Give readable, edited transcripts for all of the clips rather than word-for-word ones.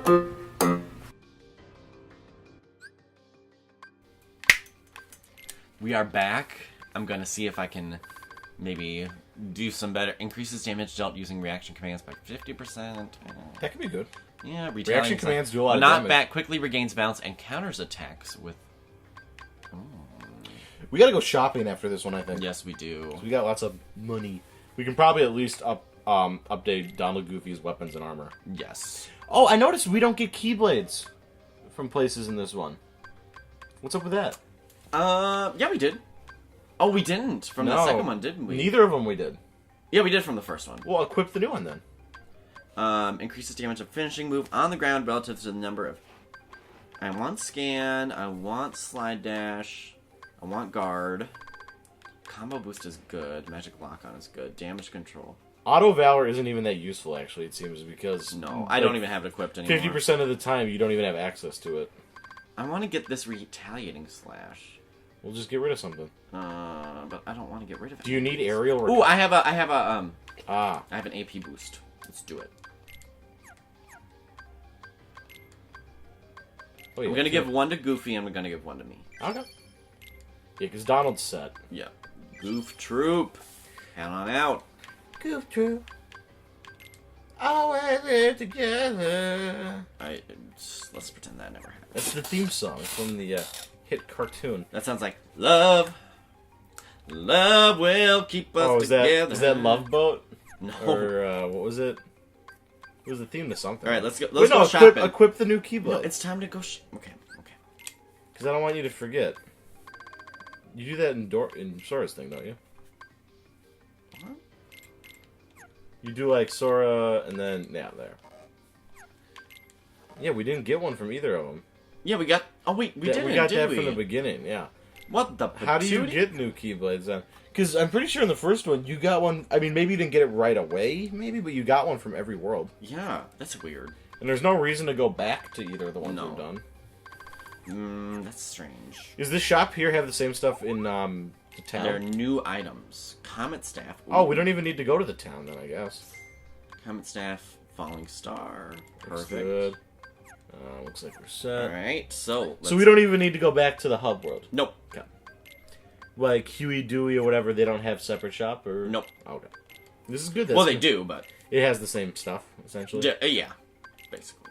We are back. I'm gonna see if I can maybe do some better. Increases damage dealt using reaction commands by 50%. That could be good. Yeah, reaction commands do a lot of not damage. back, quickly regains balance and counters attacks with... We gotta go shopping after this one, I think. Yes, we do. We got lots of money. We can probably at least update Donald Goofy's weapons and armor. Yes. Oh, I noticed we don't get Keyblades from places in this one. What's up with that? Yeah, we did. Oh, we didn't from the second one, didn't we? Neither of them we did. Yeah, we did from the first one. Well, equip the new one then. Increases damage of finishing move on the ground relative to the number of... I want scan, I want slide dash, I want guard. Combo boost is good, magic lock-on is good, damage control. Auto Valor isn't even that useful, actually, it seems, because... No, I don't even have it equipped anymore. 50% of the time, you don't even have access to it. I want to get this retaliating slash. We'll just get rid of something. But I don't want to get rid of it. Do you need aerial? Ooh, I have an AP boost. Let's do it. Oh, yeah, I'm gonna give one to Goofy, and I'm gonna give one to me. Okay. Yeah, because Donald's set. Yeah. Goof Troop. Head on out. Goof Troop. Always live together. Let's pretend that never happened. That's the theme song from the hit cartoon. That sounds like love. Love will keep us together. Is that Love Boat? No. Or what was it? It was the theme to something. All right, let's go shopping. Equip the new Keyblade. No, it's time to go. Okay. Because I don't want you to forget. You do that in Sora's thing, don't you? What? You do like Sora, and then there. Yeah, we didn't get one from either of them. Yeah, we got. Oh wait, we didn't. We got that from the beginning. Yeah. What the? How do you get new Keyblades then? Because I'm pretty sure in the first one you got one. I mean, maybe you didn't get it right away, but you got one from every world. Yeah, that's weird. And there's no reason to go back to either of the ones we've done. That's strange. Does this shop here have the same stuff in the town? There are new items. Comet Staff. Ooh. Oh, we don't even need to go to the town then, I guess. Comet Staff, Falling Star. Perfect. Good. Looks like we're set. Alright, so we don't even need to go back to the hub world? Nope. Okay. Like Huey, Dewey, or whatever, they don't have separate shop? Or nope. Okay. This is good. Well, they do, but... It has the same stuff, essentially? Yeah, basically.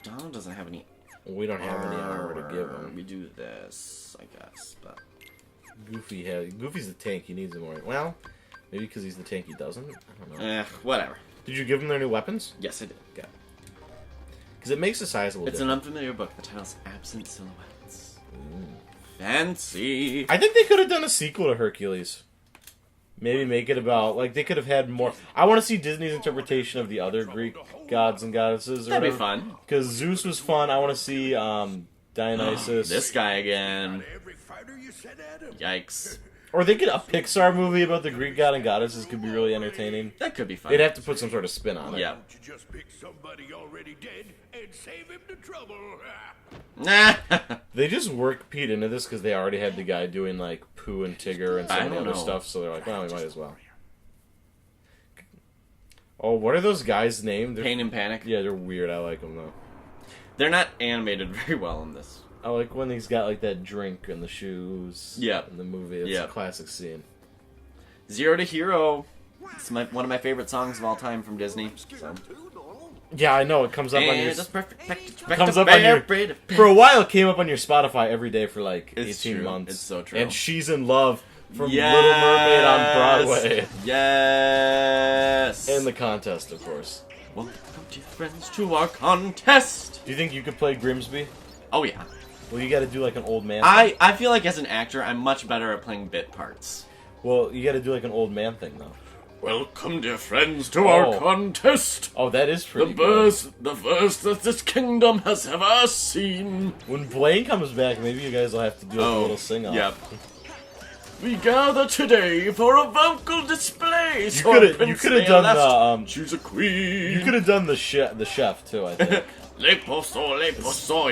Donald doesn't have any... We don't have any armor to give him. We do this, I guess, but... Goofy's the tank, he needs it more. Well, maybe because he's the tank he doesn't? I don't know. Whatever. Did you give them their new weapons? Yes, I did. Okay. Because it makes a sizable difference. It's an unfamiliar book. The title's Absent Silhouettes. Fancy. I think they could have done a sequel to Hercules. Maybe make it about, like, they could have had more... I want to see Disney's interpretation of the other Greek gods and goddesses. Or That'd whatever. Be fun. Because Zeus was fun. I want to see Dionysus. This guy again. Yikes. Or they could... A Pixar movie about the Greek god and goddesses could be really entertaining. That could be fun. They'd have to put some sort of spin on it. Yeah. Don't you just pick somebody already dead and save him the trouble? Nah. They just work Pete into this because they already had the guy doing, like, Pooh and Tigger and so many other stuff, so they're like, well, we might as well. Oh, what are those guys' named? Pain and Panic? Yeah, they're weird. I like them, though. They're not animated very well in this. I like when he's got, like, that drink and the shoes in the movie. It's a classic scene. Zero to Hero. It's one of my favorite songs of all time from Disney. So. Yeah, I know. It comes up on your... For For a while, it came up on your Spotify every day for, like, 18 months. It's so true. And She's in Love from Little Mermaid on Broadway. Yes! And the contest, of course. Welcome, dear friends, to our contest! Do you think you could play Grimsby? Oh, yeah. Well, you gotta do, like, an old man thing. I feel like as an actor, I'm much better at playing bit parts. Well, you gotta do, like, an old man thing, though. Welcome, dear friends, to our contest! Oh, that is pretty good. The first that this kingdom has ever seen. When Blaine comes back, maybe you guys will have to do a little sing-off. Yep. We gather today for a vocal display. You could have done the choose a queen. You could have done the chef too. I think. Le poso,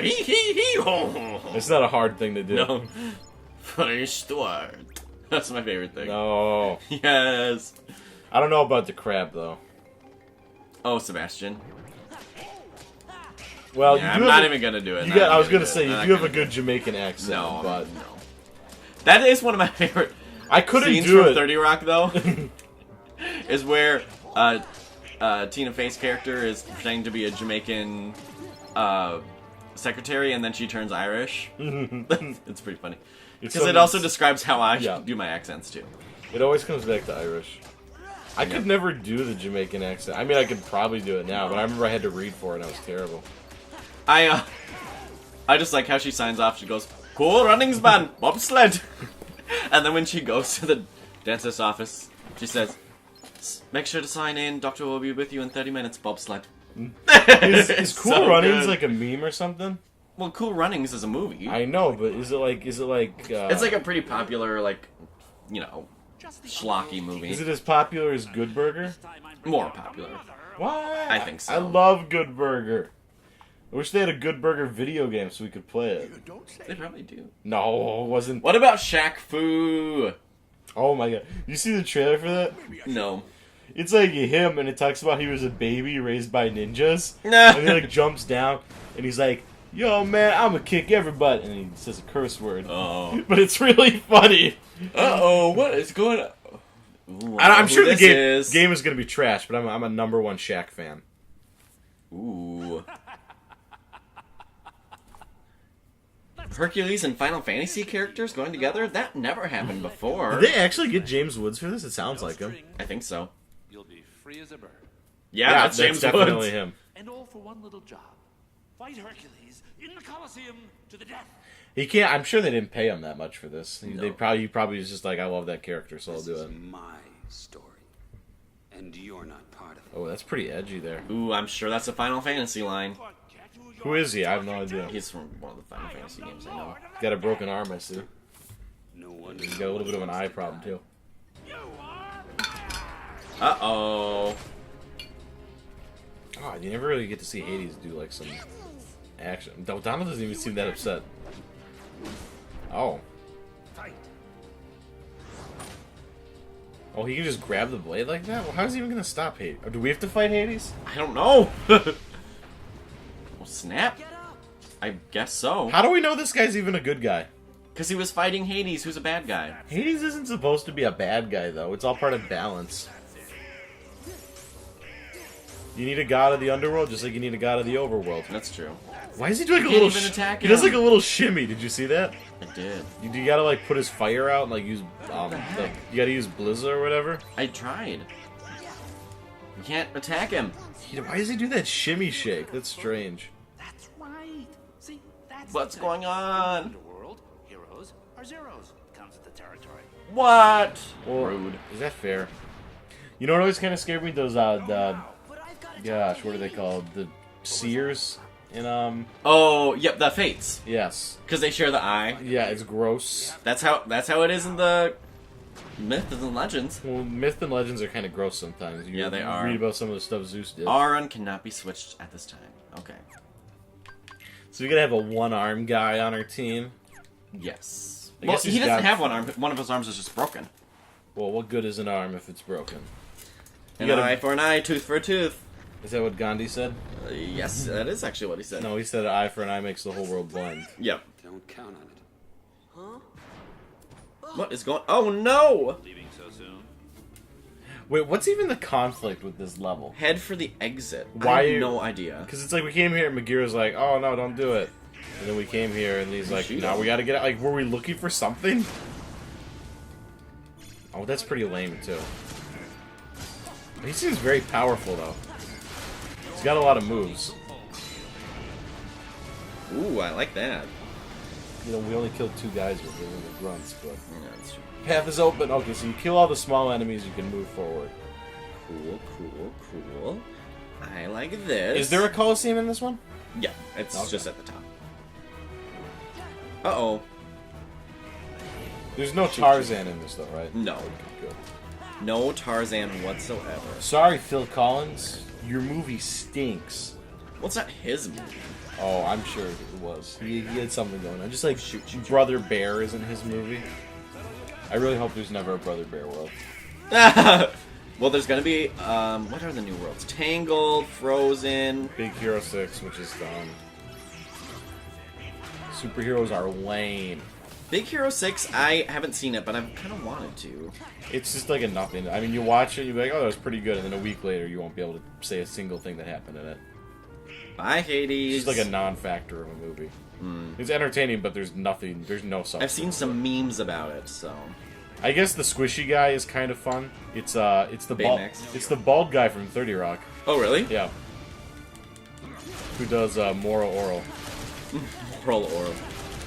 hee ho. It's not a hard thing to do. No. First word. That's my favorite thing. No. Yes. I don't know about the crab though. Oh, Sebastian. Well, Yeah, you do I'm not have even gonna do it. You Not got, I was even gonna say do it. you Not do have a gonna good do Jamaican it. accent, No, but no. That is one of my favorite I couldn't scenes do from it. 30 Rock, though. Is where Tina Fey's character is pretending to be a Jamaican secretary, and then she turns Irish. It's pretty funny. Because it also describes how I do my accents, too. It always comes back to Irish. I could never do the Jamaican accent. I mean, I could probably do it now, but I remember I had to read for it, and I was terrible. I just like how she signs off. She goes, "Cool runnings, man, bobsled." And then when she goes to the dentist's office, she says, "Make sure to sign in. Doctor will be with you in 30 minutes, bobsled." Is Cool so Runnings good. like a meme or something? Well, Cool Runnings is a movie. I know, but is it like It's like a pretty popular, like, you know, schlocky movie. is it as popular as Good Burger? More popular. What? I think so. I love Good Burger. I wish they had a Good Burger video game so we could play it. Don't say They probably do. No, it wasn't. What about Shaq Fu? Oh my god. You see the trailer for that? No. It's like him, and it talks about he was a baby raised by ninjas. Nah. And he like jumps down, and he's like, "Yo, man, I'm gonna kick everybody," and he says a curse word. Oh. But it's really funny. Uh-oh, what is going on? Ooh, I know I'm who sure the this game is gonna be trash, but I'm a number one Shaq fan. Ooh. Hercules and Final Fantasy characters going together? That never happened before. Did they actually get James Woods for this? It sounds like him. I think so. You'll be free as a bird. Yeah, that's James definitely Woods. him. And all for one little job. Fight Hercules in the Colosseum to the death. He can't. I'm sure they didn't pay him that much for this. He No. probably was just like, I love that character, so I'll do it. My story, and you're not part of it. Oh, that's pretty edgy there. Ooh, I'm sure that's a Final Fantasy line. Who is he? I have no idea. He's from one of the Final Fantasy games I know. Got a broken arm, I see. No wonder. He's got a little bit of an eye problem too. Uh-oh. Oh, you never really get to see Hades do like some action. Donald doesn't even seem that upset. Oh. Oh, he can just grab the blade like that? Well, how's he even gonna stop Hades? Do we have to fight Hades? I don't know. Well, snap. I guess so. How do we know this guy's even a good guy? Because he was fighting Hades, who's a bad guy. Hades isn't supposed to be a bad guy, though. It's all part of balance. You need a god of the underworld, just like you need a god of the overworld. That's true. Why is he doing a can't little? even attack He does him. like a little shimmy. Did you see that? I did. You gotta like put his fire out and like use you gotta use Blizzard or whatever. I tried. You can't attack him. Why does he do that shimmy shake? That's strange. That's right. See, that's What's the thing. going on? Underworld, heroes are zeros. Comes with the territory. What? Well, Rude. Is that fair? You know what always kind of scared me? Those gosh, what are they called? The seers in Oh, yep, the Fates. yes, Because they share the eye. yeah, it's gross. That's how it is in the myths and legends. Well, myth and legends are kind of gross sometimes. You Yeah, they are. Read about some of the stuff Zeus did. Auron cannot be switched at this time. Okay. So we gotta have a one-arm guy on our team. Yes. I Well, guess he he's doesn't got- have one arm. One of his arms is just broken. Well, what good is an arm if it's broken? An gotta- eye for an eye, tooth for a tooth. Is that what Gandhi said? Yes, that is actually what he said. No, he said an eye for an eye makes the whole world blind. Yep. Don't count on it. What is going? Oh no! Leaving so soon? Wait, what's even the conflict with this level? Head for the exit. Why I you- have no idea. Because it's like we came here and Megira's like, oh no, don't do it. And then we came here and he's like, no, we gotta get out. Like, were we looking for something? Oh, that's pretty lame too. He seems very powerful though. He's got a lot of moves. Ooh, I like that. You know, we only killed 2 guys with the grunts, but Yeah, that's true. path is open. Okay, so you kill all the small enemies, you can move forward. Cool, cool, cool. I like this. Is there a Colosseum in this one? Yeah, it's Okay. just at the top. Uh-oh. There's no Tarzan in this though, right? No. Okay, good. No Tarzan whatsoever. Sorry, Phil Collins. Your movie stinks. Well, it's not his movie. Oh, I'm sure it was. He had something going on. Just like Brother Bear is in his movie. I really hope there's never a Brother Bear world. Well, there's gonna be, what are the new worlds? Tangled, Frozen. Big Hero 6, which is done. Superheroes are lame. Big Hero 6, I haven't seen it, but I've kind of wanted to. It's just like a nothing. I mean, you watch it, you'll be like, oh, that was pretty good, and then a week later, you won't be able to say a single thing that happened in it. Bye, Hades. It's just like a non-factor of a movie. It's entertaining, but there's nothing, there's no substance. I've seen some memes about it, so... I guess the squishy guy is kind of fun. It's the Baymax. it's the bald guy from 30 Rock. Oh, really? Yeah. Who does Moro Oral. Roll oral.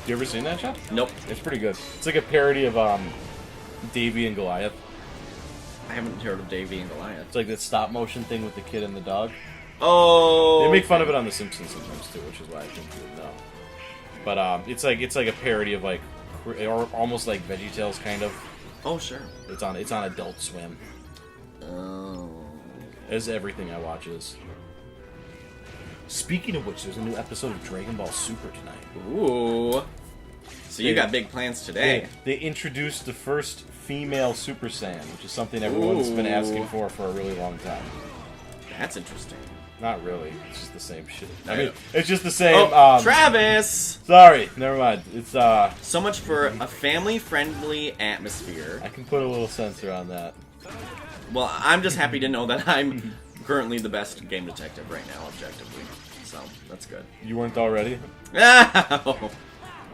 You ever seen that show? Nope. It's pretty good. It's like a parody of Davy and Goliath. I haven't heard of Davy and Goliath. It's like that stop motion thing with the kid and the dog. Oh! They make fun of it on The Simpsons sometimes too, which is why I think you would know. But it's like a parody of like, or almost like VeggieTales kind of. Oh, sure. It's on Adult Swim. Oh. As everything I watch is. Speaking of which, there's a new episode of Dragon Ball Super tonight. Ooh. So you got big plans today. They introduced the first female Super Saiyan, which is something everyone's been asking for a really long time. That's interesting. Not really. It's just the same shit. I I mean, know. it's just the same. Oh, Travis! Sorry, never mind. It's So much for a family-friendly atmosphere. I can put a little censor on that. Well, I'm just happy to know that I'm currently the best game detective right now, objectively. So, that's good. You weren't already? Oh,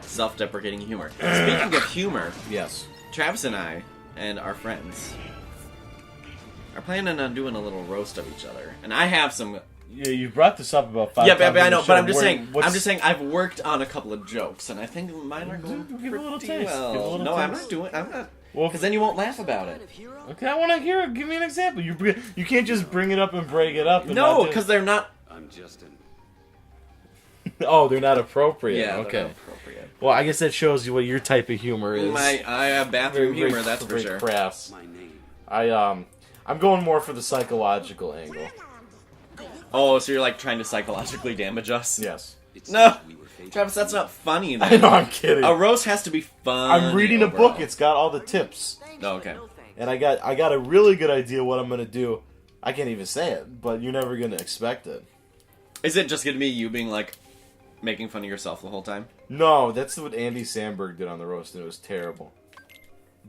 self-deprecating humor. Speaking of humor, Yes. Travis and I, and our friends, are planning on doing a little roast of each other. And I have some... Yeah, you brought this up about 5 Yeah, times. I on know, the but I'm show. just saying I've worked on a couple of jokes, and I think mine are going Give it a little pretty taste. well. Give it a little No, I'm taste. not doing... I'm not... Well, Because then you won't laugh about it. Okay, I want to hear it. Give me an example. You can't just bring it up and break it up. And No, not because they're not... I'm Justin. Oh, they're not appropriate. Yeah, okay. they're not appropriate. Well, I guess that shows you what your type of humor is. I have bathroom Very, humor, that's for very sure. crass. My name. I'm going more for the psychological angle. Oh, so you're like trying to psychologically damage us? Yes. It No, seems we were fated. Travis, that's not funny. I Then. know, I'm kidding. A roast has to be fun. I'm reading a book. It's got all the tips, Oh, okay. and I got a really good idea what I'm gonna do. I can't even say it, but you're never gonna expect it. Is it just gonna be you being like making fun of yourself the whole time? No, that's what Andy Samberg did on the roast, and it was terrible.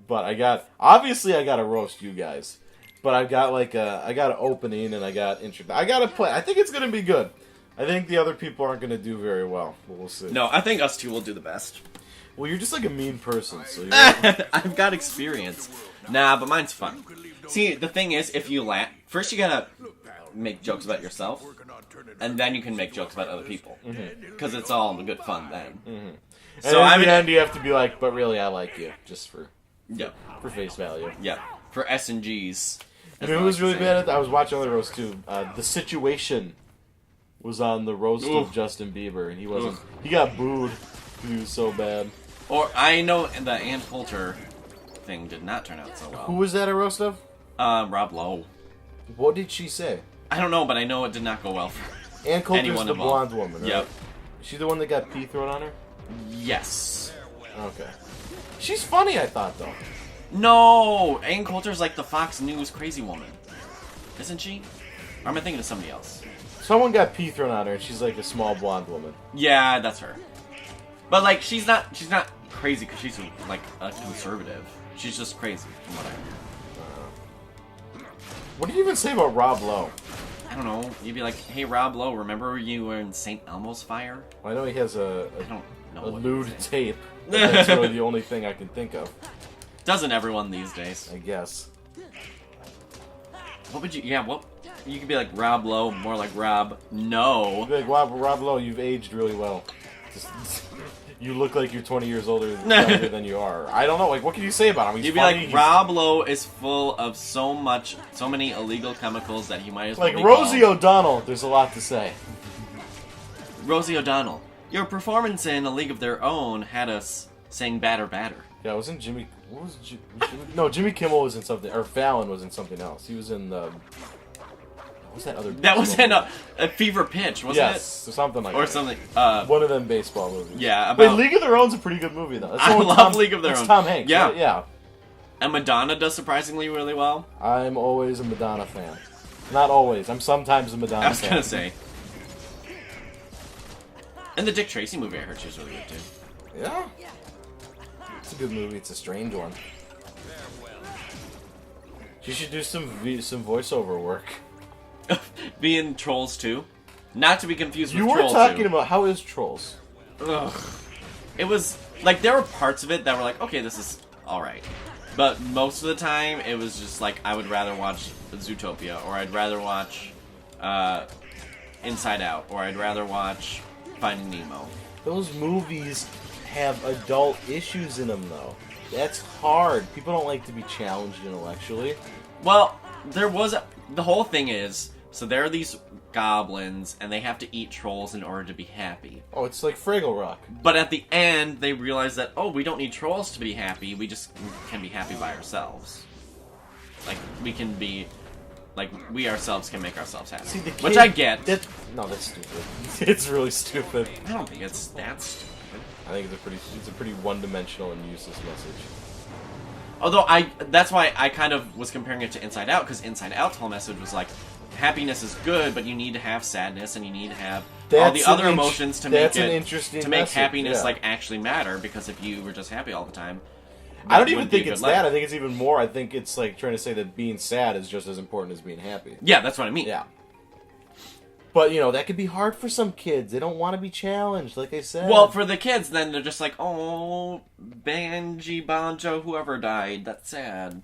But I got to roast you guys. But I got an opening, and I got intro. I got a play. I think it's gonna be good. I think the other people aren't gonna do very well, but we'll see. No, I think us two will do the best. Well, you're just like a mean person, so you're... I've got experience. Nah, but mine's fun. See, the thing is, if you laugh, first you gotta make jokes about yourself, and then you can make jokes about other people. Because it's all good fun then. And So at I'm the gonna... end, you have to be like, but really, I like you, just for Yep. face value. Yep. For S&Gs. You know who was really bad at that? I was watching other roast too. The Situation was on the roast of Justin Bieber, and he wasn't. He got booed. He was so bad. Or, I know the Ann Coulter thing did not turn out so Who well. was that a roast of? Rob Lowe. What did she say? I don't know, but I know it did not go well for Ann Coulter's anyone the involved. blonde woman, right? Yep. Is she the one that got pee thrown on her? Yes. Okay. She's funny, I thought, though. No! Ann Coulter's like the Fox News crazy woman. Isn't she? Or am I thinking of somebody else? Someone got pee thrown on her, and she's like a small blonde woman. Yeah, that's her. But like, she's not crazy because she's like a conservative. She's just crazy from what I heard. What did you even say about Rob Lowe? I don't know. You'd be like, hey Rob Lowe, remember you were in St. Elmo's fire? Well, I know he has I don't know. a what lewd you'd say. tape. But that's really the only thing I can think of, Doesn't everyone these days? I guess. What would you? Yeah, what? You could be like Rob Lowe, more like Rob No. You'd be like, Rob Lowe, you've aged really well. Just, you look like you're 20 years younger than you are. I don't know, like, what can you say about him? He's You'd be funny, like, he's- Rob Lowe is full of so many illegal chemicals that he might as well Like, be Rosie called O'Donnell, there's a lot to say. Rosie O'Donnell. Your performance in A League of Their Own had us saying batter batter. Yeah, wasn't Jimmy... What was no, Jimmy Kimmel was in something... Or Fallon was in something else. He was in the... What was that other... That was in a Fever Pitch, wasn't yes, something like it? Or that. something. One of them baseball movies. Yeah, Wait, about... League of Their Own's a pretty good movie, though. That's the I one with love League of Their that's Own. Tom Hanks. Yeah. Right? Yeah. And Madonna does surprisingly really well. I'm always a Madonna fan. Not always. I'm sometimes a Madonna fan. I was gonna say. And the Dick Tracy movie I heard she was really good too. Yeah? It's a good movie. It's a strange one. She should do some voiceover work. Being Trolls 2. Not to be confused with You were Trolls talking 2. about how is Trolls? Ugh. It was, like, there were parts of it that were like, okay, this is alright. But most of the time, it was just like, I would rather watch Zootopia, or I'd rather watch Inside Out, or I'd rather watch Finding Nemo. Those movies have adult issues in them, though. That's hard. People don't like to be challenged intellectually. Well, the whole thing is, so there are these goblins, and they have to eat trolls in order to be happy. Oh, it's like Fraggle Rock. But at the end, they realize that, oh, we don't need trolls to be happy, we just can be happy by ourselves. Like, we can be... Like, we ourselves can make ourselves happy. See, the kid, which I get. No, that's stupid. It's really stupid. I don't think it's that stupid. I think it's a pretty one-dimensional and useless message. Although, that's why I kind of was comparing it to Inside Out, because Inside Out's whole message was like, happiness is good, but you need to have sadness, and you need to have all the other emotions to make happiness yeah. like actually matter. Because if you were just happy all the time, I don't even think it's it's that. I think it's even more. I think it's like trying to say that being sad is just as important as being happy. Yeah, that's what I mean. Yeah. But, you know, that could be hard for some kids. They don't want to be challenged, like I said. Well, for the kids, then they're just like, oh, Banji, Banjo, whoever died. That's sad.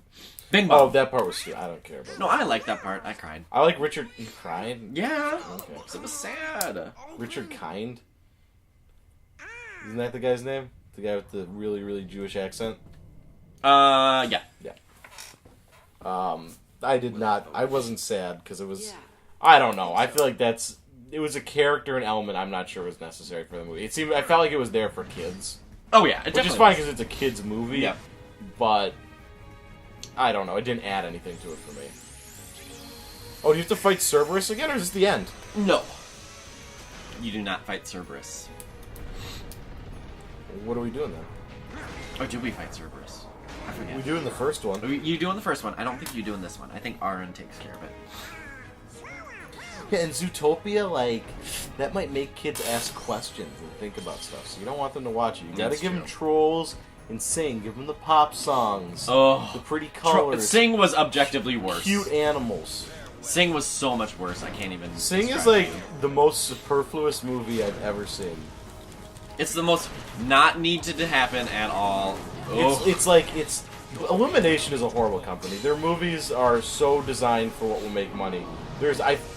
Bing Bong. Oh, that part was stupid. I don't care about No, that. I like that part. I cried. I like Richard... You cried? Yeah. Okay. It was sad. Richard Kind? Isn't that the guy's name? The guy with the really, really Jewish accent? Yeah. Yeah. I wasn't sad, because it was... I don't know. I feel like it was a character and element I'm not sure was necessary for the movie. I felt like it was there for kids. Oh, yeah. Which is fine, because it's a kid's movie. Yeah. But... I don't know. It didn't add anything to it for me. Oh, do you have to fight Cerberus again, or is this the end? No. You do not fight Cerberus. What are we doing then? Or did we fight Cerberus? I forget. We do in the first one. You do in the first one. I don't think you do in this one. I think Aaron takes care of it. Yeah, and Zootopia, like, that might make kids ask questions and think about stuff. So you don't want them to watch it. You gotta give them trolls and sing. Give them the pop songs. Oh. The pretty colors. Sing was objectively worse. Cute animals. Sing was so much worse. I can't even. Sing is describe like it. the most superfluous movie I've ever seen. It's the most not needed to happen at all. Ugh. It's Illumination is a horrible company. Their movies are so designed for what will make money.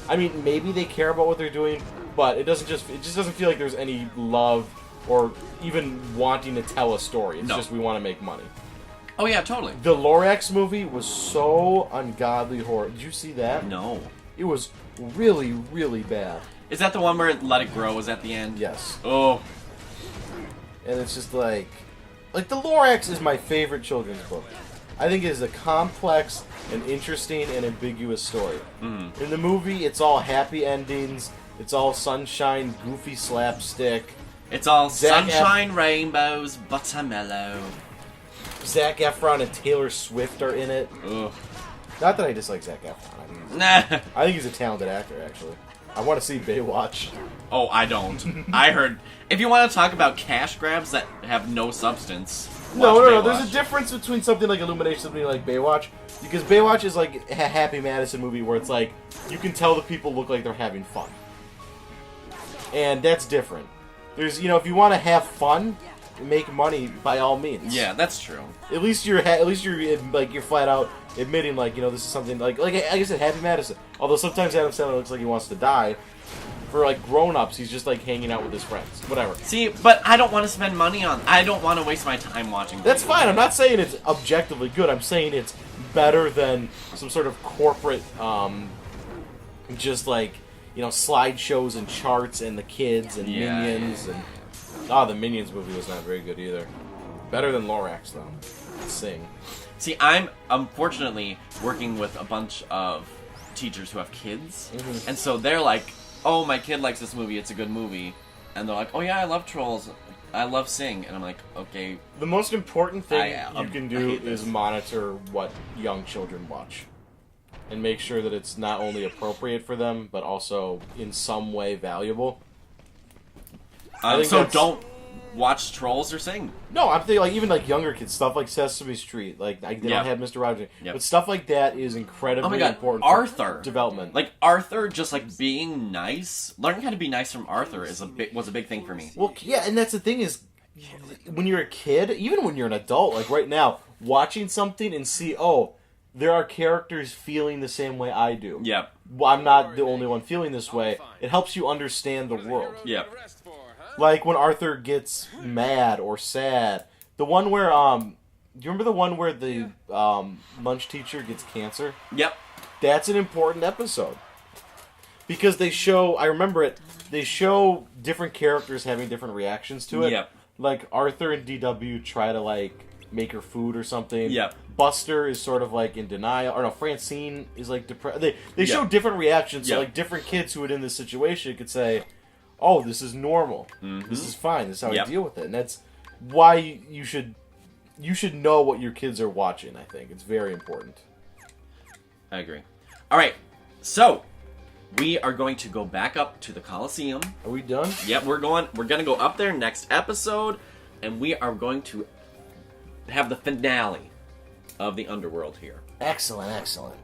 I mean, maybe they care about what they're doing, but it just doesn't feel like there's any love or even wanting to tell a story. It's just we want to make money. Oh yeah, totally. The Lorax movie was so ungodly horror. Did you see that? No. It was really, really bad. Is that the one where Let It Grow was at the end? Yes. Oh. And it's just like the Lorax is my favorite children's book. I think it is a complex and interesting and ambiguous story. In the movie, it's all happy endings. It's all sunshine, goofy slapstick. It's all Zac sunshine, rainbows, buttermellow. Zac Efron and Taylor Swift are in it. Ugh. Not that I dislike Zac Efron. Nah. I think he's a talented actor, actually. I want to see Baywatch. Oh, I don't. I heard. If you want to talk about cash grabs that have no substance. No. Baywatch. There's a difference between something like Illumination and something like Baywatch. Because Baywatch is like a Happy Madison movie where it's like, you can tell the people look like they're having fun. And that's different. There's, if you want to have fun, make money by all means. Yeah, that's true. At least you're flat out admitting this is something like I said, Happy Madison. Although sometimes Adam Sandler looks like he wants to die. For grown-ups, he's just hanging out with his friends. Whatever. See, but I don't want to spend money on. I don't want to waste my time watching. That's fine. I'm not saying it's objectively good. I'm saying it's better than some sort of corporate, just slideshows and charts and the kids and Minions and. The Minions movie was not very good either. Better than Lorax though. Sing. See, I'm unfortunately working with a bunch of teachers who have kids, and so they're like, "Oh, my kid likes this movie. It's a good movie," and they're like, "Oh yeah, I love Trolls." I love Sing, and I'm like, okay, The most important thing I you can do hate this. is monitor what young children watch. And make sure that it's not only appropriate for them, but also in some way valuable. I think so that's- don't watch Trolls or Sing. No, I'm thinking like even like younger kids, stuff like Sesame Street, like they Yep. don't have Mr. Rogers, Yep. but stuff like that is incredibly Oh my god, important Arthur. for development. Like Arthur, just like being nice, learning how to be nice from Arthur was a big thing for me. Well, yeah, and that's the thing is, when you're a kid, even when you're an adult, like right now, watching something and see, oh, there are characters feeling the same way I do. Yep. Well, I'm not the only one feeling this way. It helps you understand the world. Yep. Like when Arthur gets mad or sad. The one where, do you remember the one where the lunch teacher gets cancer? Yep. That's an important episode. Because they show, I remember it, they show different characters having different reactions to it. Yep. Like Arthur and DW try to like make her food or something. Yep. Buster is sort of like in denial. Or no, Francine is like depressed. They show Yep. different reactions. So Yep. like different kids who are in this situation could say, oh, this is normal. Mm-hmm. This is fine. This is how Yep. I deal with it. And that's why you should know what your kids are watching, I think. It's very important. I agree. All right, so we are going to go back up to the Coliseum. Are we done? Yep, we're gonna go up there next episode, and we are going to have the finale of the Underworld here. Excellent, excellent.